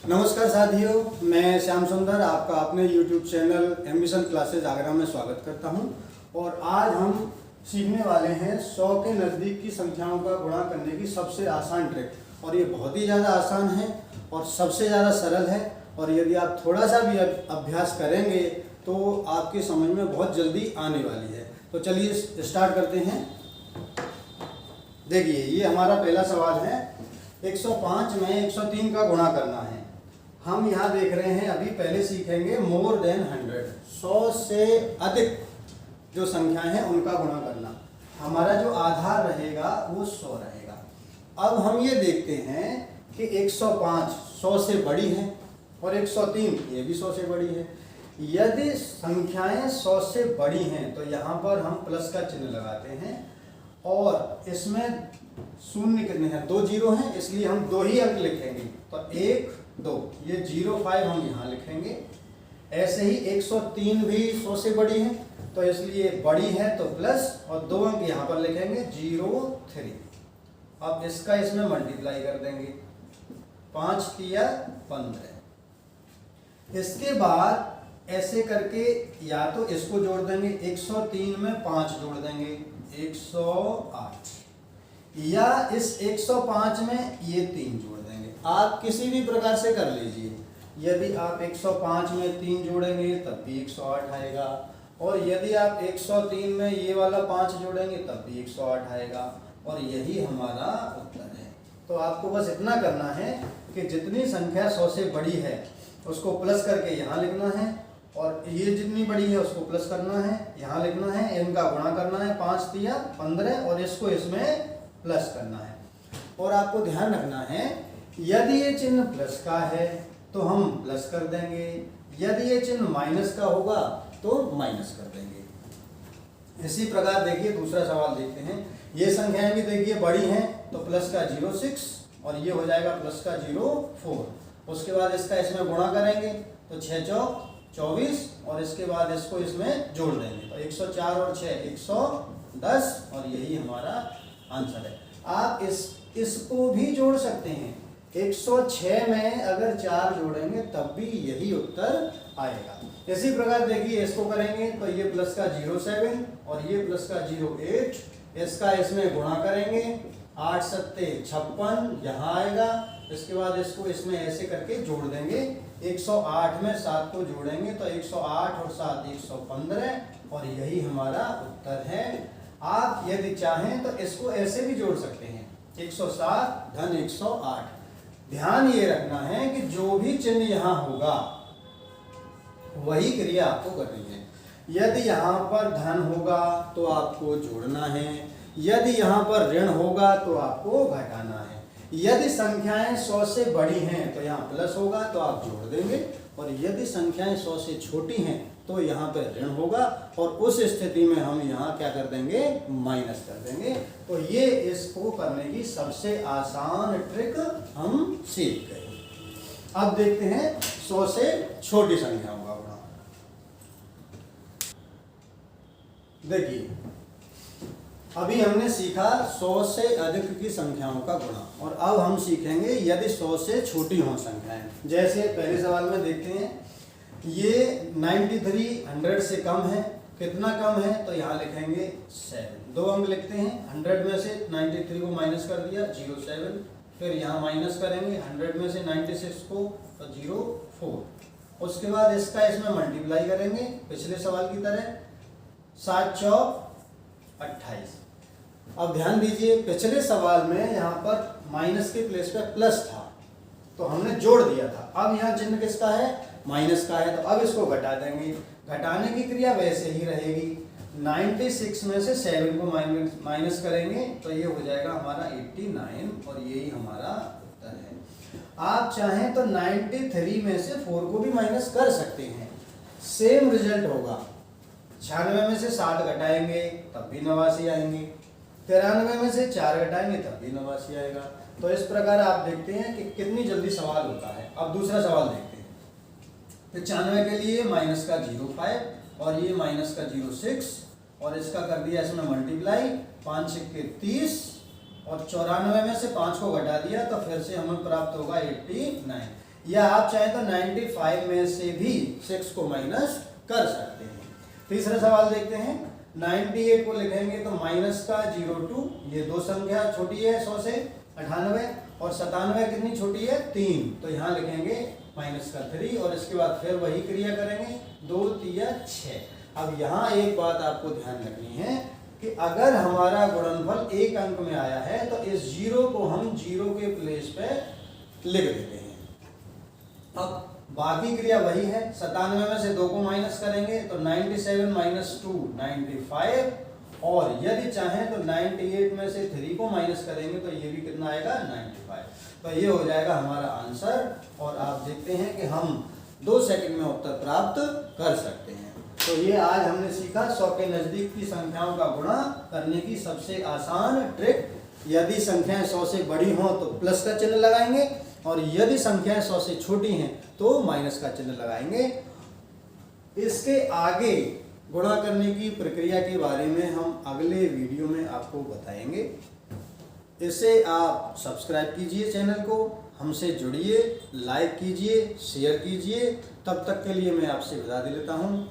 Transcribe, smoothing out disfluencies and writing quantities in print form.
नमस्कार साथियों, मैं श्याम सुंदर आपका अपने YouTube channel ambition classes Agra में स्वागत करता हूं। और आज हम सीखने वाले हैं 100 के नज़दीक की संख्याओं का गुणा करने की सबसे आसान ट्रिक। और ये बहुत ही ज़्यादा आसान है और सबसे ज़्यादा सरल है। और यदि आप थोड़ा सा भी अभ्यास करेंगे तो आपकी समझ में बहुत जल्दी आने वाली है। तो चलिए स्टार्ट करते हैं। देखिए, ये हमारा पहला सवाल है। 105 में 103 का गुणा करना है। हम यहाँ देख रहे हैं, अभी पहले सीखेंगे मोर देन 100, 100 से अधिक जो संख्याएं हैं उनका गुणा करना। हमारा जो आधार रहेगा वो 100 रहेगा। अब हम ये देखते हैं कि 105 100 से बड़ी है और 103 ये भी 100 से बड़ी है। यदि संख्याएं 100 से बड़ी हैं तो यहाँ पर हम प्लस का चिन्ह लगाते हैं और इसमें शून्य कितने हैं? 2 जीरो हैं, इसलिए हम 2 ही अंक लिखेंगे। तो 1 2, ये 05 हम यहाँ लिखेंगे। ऐसे ही 103 भी 100 से बड़ी है, तो इसलिए बड़ी है तो प्लस और 2 अंक यहाँ पर लिखेंगे 03। अब इसका इसमें मल्टीप्लाई कर देंगे, 5 किया 15। इसके बाद ऐसे करके या तो इसको जोड़ देंगे, 103 में 5 जोड़ देंगे 108, या इस 105 में ये 3 जोड़ देंगे। आप किसी भी प्रकार से कर लीजिए। यदि आप 105 में 3 जोड़ेंगे तब भी 108 आएगा, और यदि आप 103 में ये वाला 5 जोड़ेंगे तब भी 108 आएगा, और यही हमारा उत्तर है। तो आपको बस इतना करना है कि जितनी संख्या 100 से बड़ी है उसको प्लस करके यहाँ लिखना है, और ये जितनी बड़ी है उसको प्लस करना है, यहाँ लिखना है, इनका गुणा करना है, 5 तिया 15, और इसको इसमें प्लस करना है। और आपको ध्यान रखना है, यदि ये चिन्ह प्लस का है तो हम प्लस कर देंगे, यदि ये चिन्ह माइनस का होगा तो माइनस कर देंगे। इसी प्रकार देखिए दूसरा सवाल देखते हैं। ये संख्याएं भी देखिए बड़ी हैं, तो प्लस का 06 और ये हो जाएगा प्लस का 04। उसके बाद इसका इसमें गुणा करेंगे तो 6 चौक 24, और इसके बाद इसको इसमें जोड़ देंगे तो 104 और 6 110, और यही हमारा आंसर है। आप इसको भी जोड़ सकते हैं। 106 में अगर 4 जोड़ेंगे तब भी यही उत्तर आएगा। इसी प्रकार देखिए इसको करेंगे तो ये प्लस का 07 और ये प्लस का 08, इसका इसमें गुणा करेंगे, 8 सत्ते 56 यहाँ आएगा। इसके बाद इसको इसमें ऐसे करके जोड़ देंगे, 108 में 7 को जोड़ेंगे तो 108 और 7 115, और यही हमारा उत्तर है। आप यदि चाहें तो इसको ऐसे भी जोड़ सकते हैं, 107 धन 108। ध्यान ये रखना है कि जो भी चिन्ह यहाँ होगा वही क्रिया आपको करनी है। यदि यहाँ पर धन होगा तो आपको जोड़ना है, यदि यहाँ पर ऋण होगा तो आपको घटाना है। यदि संख्याएं 100 से बड़ी हैं तो यहाँ प्लस होगा तो आप जोड़ देंगे, और यदि संख्याएं 100 से छोटी हैं तो यहाँ पर ऋण होगा, और उस स्थिति में हम यहाँ क्या कर देंगे? माइनस कर देंगे। तो ये इसको करने की सबसे आसान ट्रिक हम सीख गए। अब देखते हैं 100 से छोटी संख्याओं का गुणा। देखिए, अभी हमने सीखा 100 से अधिक की संख्याओं का गुणा, और अब हम सीखेंगे यदि 100 से छोटी हों संख्याएं। जैसे पहले सवाल में देखते हैं, ये 93 100 से कम है। कितना कम है? तो यहाँ लिखेंगे 7, 2 अंक लिखते हैं। 100 में से 93 को माइनस कर दिया 07, फिर यहाँ माइनस करेंगे 100 में से 96 को तो 04। उसके बाद इसका इसमें मल्टीप्लाई करेंगे पिछले सवाल की तरह, 7 चौक 28। अब ध्यान दीजिए, पिछले सवाल में यहाँ पर माइनस के प्लेस पे प्लस था तो हमने जोड़ दिया था। अब यहाँ चिन्ह किसका है? माइनस का है, तो अब इसको घटा देंगे। घटाने की क्रिया वैसे ही रहेगी। 96 में से 7 को माइनस करेंगे तो ये हो जाएगा हमारा 89, और यही हमारा उत्तर है। आप चाहें तो 93 में से 4 को भी माइनस कर सकते हैं, सेम रिजल्ट होगा। 96 में से 7 घटाएंगे तब भी 89 आएंगे, 93 में से 4 घटाएंगे तब भी 89 आएगा। तो इस प्रकार आप देखते हैं कि कितनी जल्दी सवाल होता है। अब दूसरा सवाल देखते हैं। 95 के लिए माइनस का 05 और ये माइनस का 06, और इसका कर दिया इसमें मल्टीप्लाई, 5 छक्के 30 और 94 में से 5 को घटा दिया तो फिर से हमें प्राप्त होगा 89। या आप चाहें तो 95 में से भी 6 को माइनस कर सकते हैं। तीसरा सवाल देखते हैं। 98 को लिखेंगे तो माइनस का 02, ये दो संख्या छोटी है 100 से 98, और 97 कितनी छोटी है 3, तो यहाँ लिखेंगे माइनस का 3 और इसके बाद फिर वही क्रिया करेंगे 2 3 6। अब यहाँ एक बात आपको ध्यान रखनी है कि अगर हमारा गुणनफल एक अंक में आया है तो इस 0 को हम 0 के प्लेस पे लिख देते हैं। अब बाकी क्रिया वही है, 97 में से 2 को माइनस करेंगे तो 97 माइनस 2 95, और यदि चाहें तो 98 में से 3 को माइनस करेंगे तो ये भी कितना आएगा 95। तो ये हो जाएगा हमारा आंसर, और आप देखते हैं कि हम 2 सेकंड में उत्तर प्राप्त कर सकते हैं। तो ये आज हमने सीखा 100 के नज़दीक की संख्याओं का गुणा करने की सबसे आसान ट्रिक। यदि संख्याएं 100 से बड़ी हों तो प्लस का चिन्ह लगाएंगे, और यदि संख्याएं 100 से छोटी हैं तो माइनस का चिन्ह लगाएंगे। इसके आगे गुणा करने की प्रक्रिया के बारे में हम अगले वीडियो में आपको बताएंगे। इसे आप सब्सक्राइब कीजिए चैनल को, हमसे जुड़िए, लाइक कीजिए, शेयर कीजिए। तब तक के लिए मैं आपसे विदा दे लेता हूँ।